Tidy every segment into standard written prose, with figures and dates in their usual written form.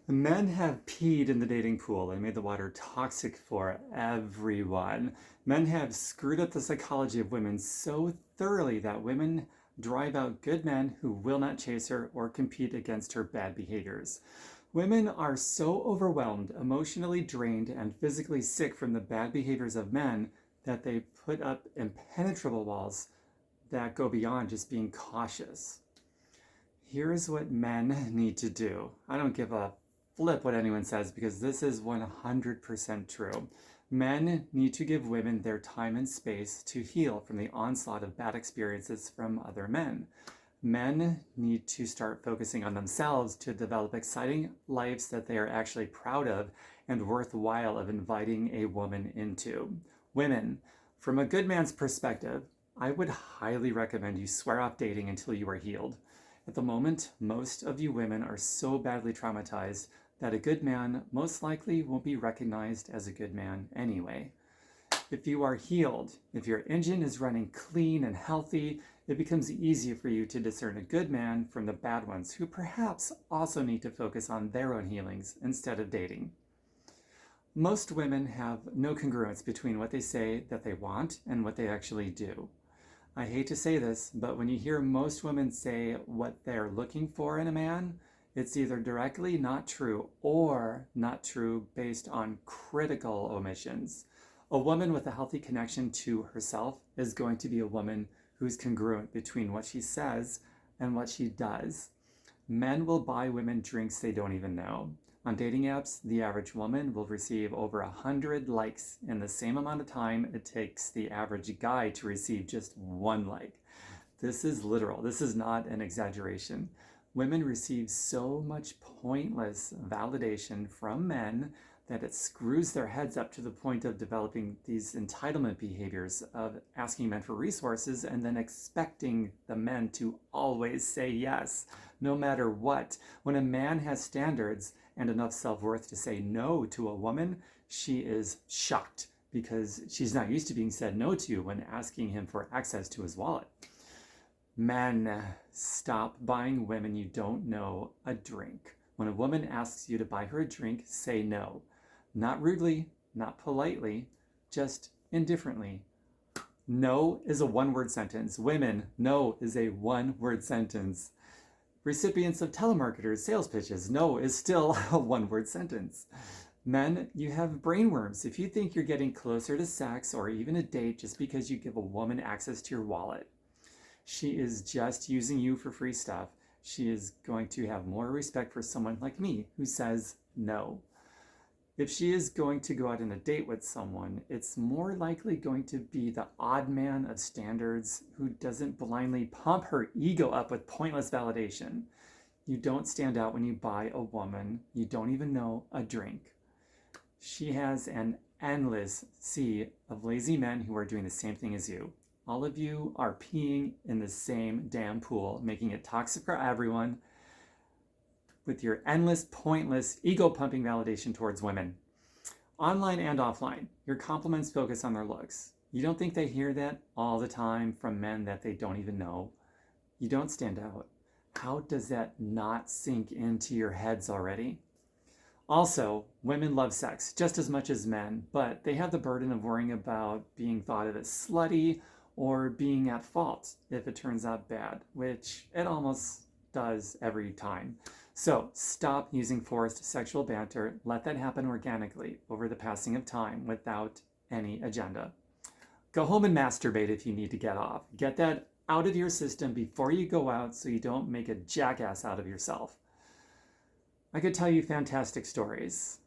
Men have peed in the dating pool and made the water toxic for everyone. Men have screwed up the psychology of women so thoroughly that women drive out good men who will not chase her or compete against her bad behaviors. Women are so overwhelmed, emotionally drained, and physically sick from the bad behaviors of men that they put up impenetrable walls that go beyond just being cautious. Here's what men need to do. I don't give a flip what anyone says because this is 100% true. Men need to give women their time and space to heal from the onslaught of bad experiences from other men. Men need to start focusing on themselves to develop exciting lives that they are actually proud of and worthwhile of inviting a woman into. Women, from a good man's perspective, I would highly recommend you swear off dating until you are healed. At the moment, most of you women are so badly traumatized that a good man most likely won't be recognized as a good man anyway. If you are healed, if your engine is running clean and healthy, it becomes easier for you to discern a good man from the bad ones who perhaps also need to focus on their own healings instead of dating. Most women have no congruence between what they say that they want and what they actually do. I hate to say this, but when you hear most women say what they're looking for in a man, it's either directly not true or not true based on critical omissions. A woman with a healthy connection to herself is going to be a woman who's congruent between what she says and what she does. Men will buy women drinks they don't even know. On dating apps, the average woman will receive over 100 likes in the same amount of time it takes the average guy to receive just one like. This is literal. This is not an exaggeration. Women receive so much pointless validation from men that it screws their heads up to the point of developing these entitlement behaviors of asking men for resources and then expecting the men to always say yes, no matter what. When a man has standards and enough self-worth to say no to a woman, she is shocked because she's not used to being said no to when asking him for access to his wallet. Men, stop buying women you don't know a drink. When a woman asks you to buy her a drink, say no. Not rudely, not politely, just indifferently. No is a one-word sentence. Women, no is a one-word sentence. Recipients of telemarketers' sales pitches, no is still a one-word sentence. Men, you have brainworms if you think you're getting closer to sex or even a date just because you give a woman access to your wallet. She is just using you for free stuff. She is going to have more respect for someone like me who says no. If she is going to go out on a date with someone, it's more likely going to be the odd man of standards who doesn't blindly pump her ego up with pointless validation. You don't stand out when you buy a woman you don't even know a drink. She has an endless sea of lazy men who are doing the same thing as you. All of you are peeing in the same damn pool, making it toxic for everyone with your endless, pointless, ego-pumping validation towards women. Online and offline, your compliments focus on their looks. You don't think they hear that all the time from men that they don't even know? You don't stand out. How does that not sink into your heads already? Also, women love sex just as much as men, but they have the burden of worrying about being thought of as slutty or being at fault if it turns out bad, which it almost does every time. So stop using forced sexual banter. Let that happen organically over the passing of time without any agenda. Go home and masturbate if you need to get off. Get that out of your system before you go out so you don't make a jackass out of yourself. I could tell you fantastic stories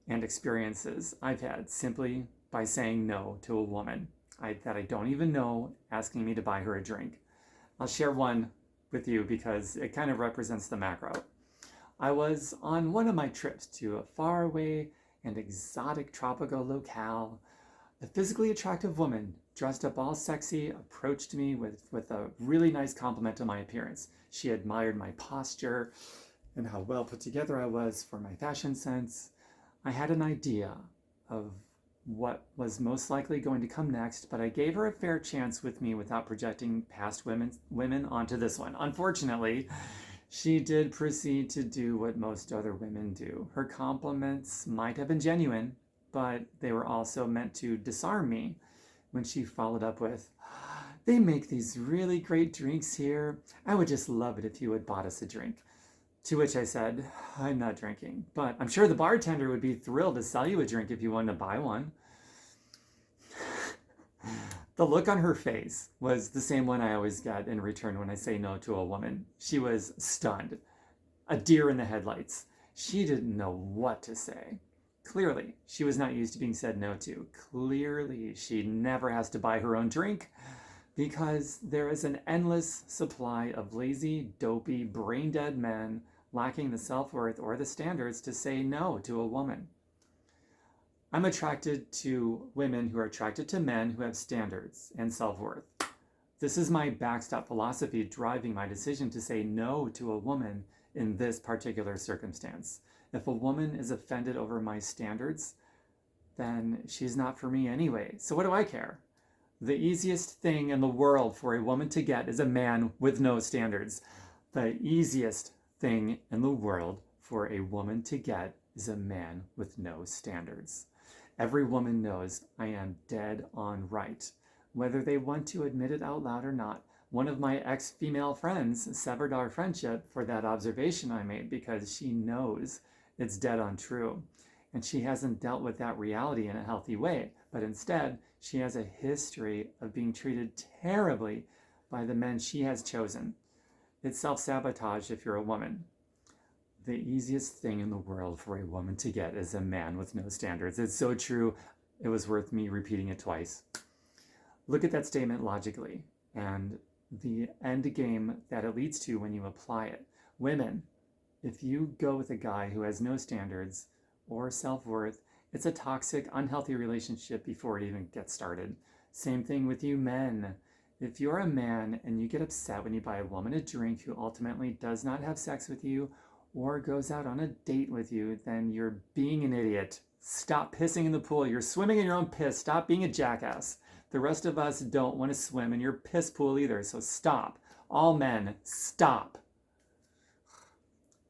and experiences I've had simply by saying no to a woman that I don't even know asking me to buy her a drink. I'll share one with you because it kind of represents the macro. I was on one of my trips to a faraway and exotic tropical locale. A physically attractive woman, dressed up all sexy, approached me with a really nice compliment on my appearance. She admired my posture and how well put together I was for my fashion sense. I had an idea of what was most likely going to come next, but I gave her a fair chance with me without projecting past women onto this one. Unfortunately, She did proceed to do what most other women do. Her compliments might have been genuine, but they were also meant to disarm me when she followed up with, "They make these really great drinks here. I would just love it if you had bought us a drink." To which I said, "I'm not drinking, but I'm sure the bartender would be thrilled to sell you a drink if you wanted to buy one." The look on her face was the same one I always get in return when I say no to a woman. She was stunned, a deer in the headlights. She didn't know what to say. Clearly, she was not used to being said no to. Clearly, she never has to buy her own drink because there is an endless supply of lazy, dopey, brain-dead men lacking the self-worth or the standards to say no to a woman. I'm attracted to women who are attracted to men who have standards and self-worth. This is my backstop philosophy driving my decision to say no to a woman in this particular circumstance. If a woman is offended over my standards, then she's not for me anyway. So what do I care? The easiest thing in the world for a woman to get is a man with no standards. The easiest thing in the world for a woman to get is a man with no standards. Every woman knows I am dead on right, whether they want to admit it out loud or not. One of my ex-female friends severed our friendship for that observation I made because she knows it's dead on true. And she hasn't dealt with that reality in a healthy way, but instead she has a history of being treated terribly by the men she has chosen. It's self-sabotage if you're a woman. The easiest thing in the world for a woman to get is a man with no standards. It's so true, it was worth me repeating it twice. Look at that statement logically and the end game that it leads to when you apply it. Women, if you go with a guy who has no standards or self-worth, it's a toxic, unhealthy relationship before it even gets started. Same thing with you men. If you're a man and you get upset when you buy a woman a drink who ultimately does not have sex with you or goes out on a date with you, then you're being an idiot. Stop pissing in the pool. You're swimming in your own piss. Stop being a jackass. The rest of us don't want to swim in your piss pool either, so stop. All men, stop.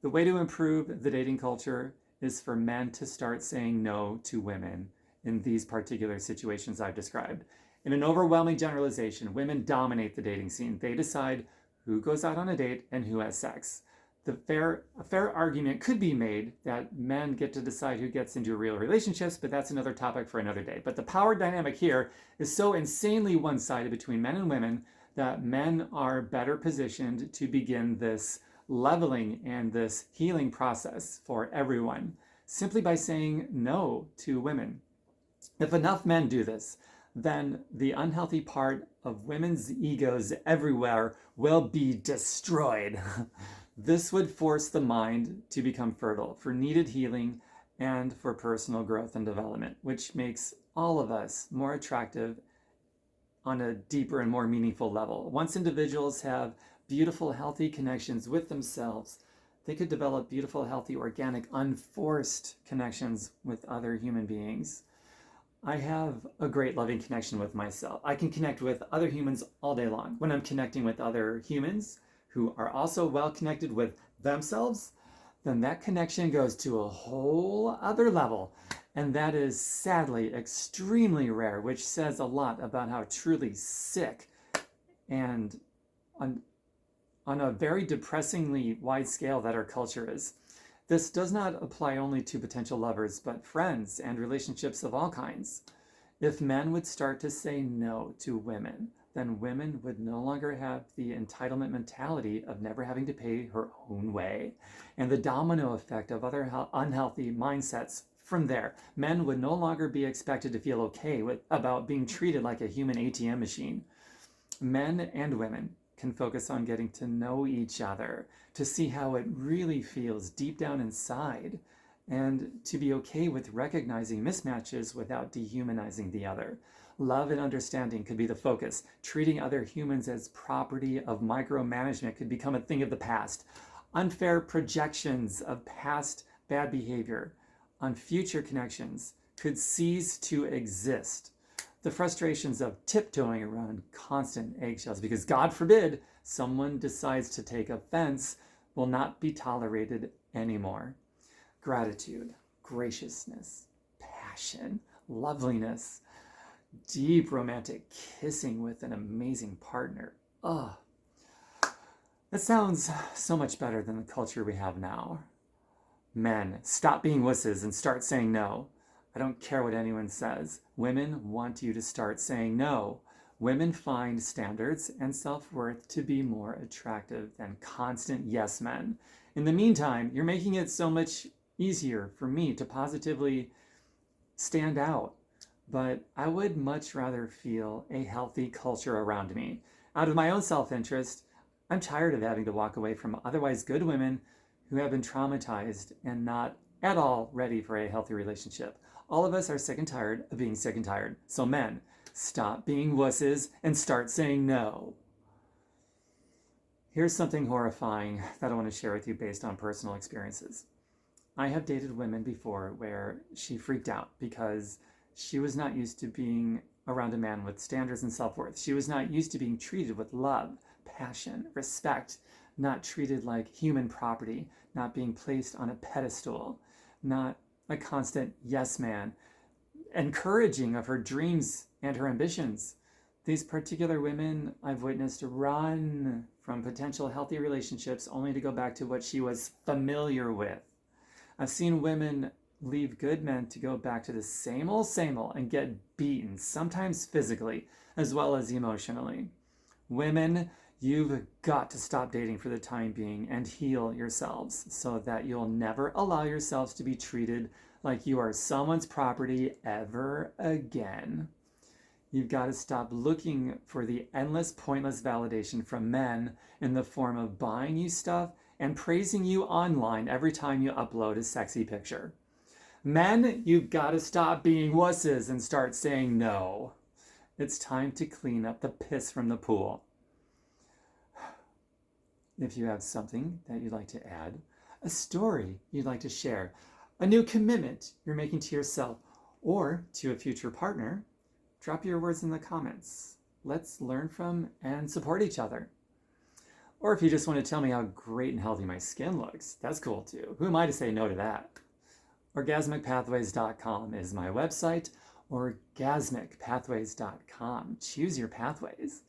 The way to improve the dating culture is for men to start saying no to women in these particular situations I've described. In an overwhelming generalization, women dominate the dating scene. They decide who goes out on a date and who has sex. A fair argument could be made that men get to decide who gets into real relationships, but that's another topic for another day. But the power dynamic here is so insanely one-sided between men and women that men are better positioned to begin this leveling and this healing process for everyone simply by saying no to women. If enough men do this, then the unhealthy part of women's egos everywhere will be destroyed. This would force the mind to become fertile for needed healing and for personal growth and development, which makes all of us more attractive on a deeper and more meaningful level. Once individuals have beautiful, healthy connections with themselves, they could develop beautiful, healthy, organic, unforced connections with other human beings. I have a great loving connection with myself. I can connect with other humans all day long. When I'm connecting with other humans who are also well connected with themselves, then that connection goes to a whole other level. And that is sadly extremely rare, which says a lot about how truly sick and on a very depressingly wide scale that our culture is. This does not apply only to potential lovers, but friends and relationships of all kinds. If men would start to say no to women, then women would no longer have the entitlement mentality of never having to pay her own way. And the domino effect of other unhealthy mindsets from there. Men would no longer be expected to feel okay about being treated like a human ATM machine. Men and women can focus on getting to know each other, to see how it really feels deep down inside, and to be okay with recognizing mismatches without dehumanizing the other. Love and understanding could be the focus. Treating other humans as property of micromanagement could become a thing of the past. Unfair projections of past bad behavior on future connections could cease to exist. The frustrations of tiptoeing around constant eggshells, because God forbid someone decides to take offense will not be tolerated anymore. Gratitude, graciousness, passion, loveliness, deep romantic kissing with an amazing partner. Ugh. That sounds so much better than the culture we have now. Men, stop being wusses and start saying no. I don't care what anyone says. Women want you to start saying no. Women find standards and self-worth to be more attractive than constant yes men. In the meantime, you're making it so much easier for me to positively stand out. But I would much rather feel a healthy culture around me. Out of my own self-interest, I'm tired of having to walk away from otherwise good women who have been traumatized and not at all ready for a healthy relationship. All of us are sick and tired of being sick and tired. So men, stop being wusses and start saying no. Here's something horrifying that I want to share with you based on personal experiences. I have dated women before where she freaked out because she was not used to being around a man with standards and self-worth. She was not used to being treated with love, passion, respect, not treated like human property, not being placed on a pedestal, not a constant yes man, encouraging of her dreams and her ambitions. These particular women I've witnessed run from potential healthy relationships only to go back to what she was familiar with. I've seen women leave good men to go back to the same old and get beaten, sometimes physically as well as emotionally. Women, you've got to stop dating for the time being and heal yourselves so that you'll never allow yourselves to be treated like you are someone's property ever again. You've got to stop looking for the endless, pointless validation from men in the form of buying you stuff and praising you online every time you upload a sexy picture. Men, you've got to stop being wusses and start saying no. It's time to clean up the piss from the pool. If you have something that you'd like to add, a story you'd like to share, a new commitment you're making to yourself or to a future partner, drop your words in the comments. Let's learn from and support each other. Or if you just want to tell me how great and healthy my skin looks, that's cool too. Who am I to say no to that? Orgasmicpathways.com is my website. Orgasmicpathways.com. Choose your pathways.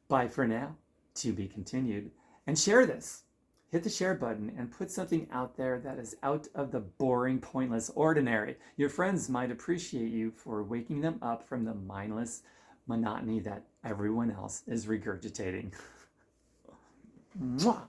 Bye for now. To be continued. And share this. Hit the share button and put something out there that is out of the boring, pointless, ordinary. Your friends might appreciate you for waking them up from the mindless monotony that everyone else is regurgitating. Mwah!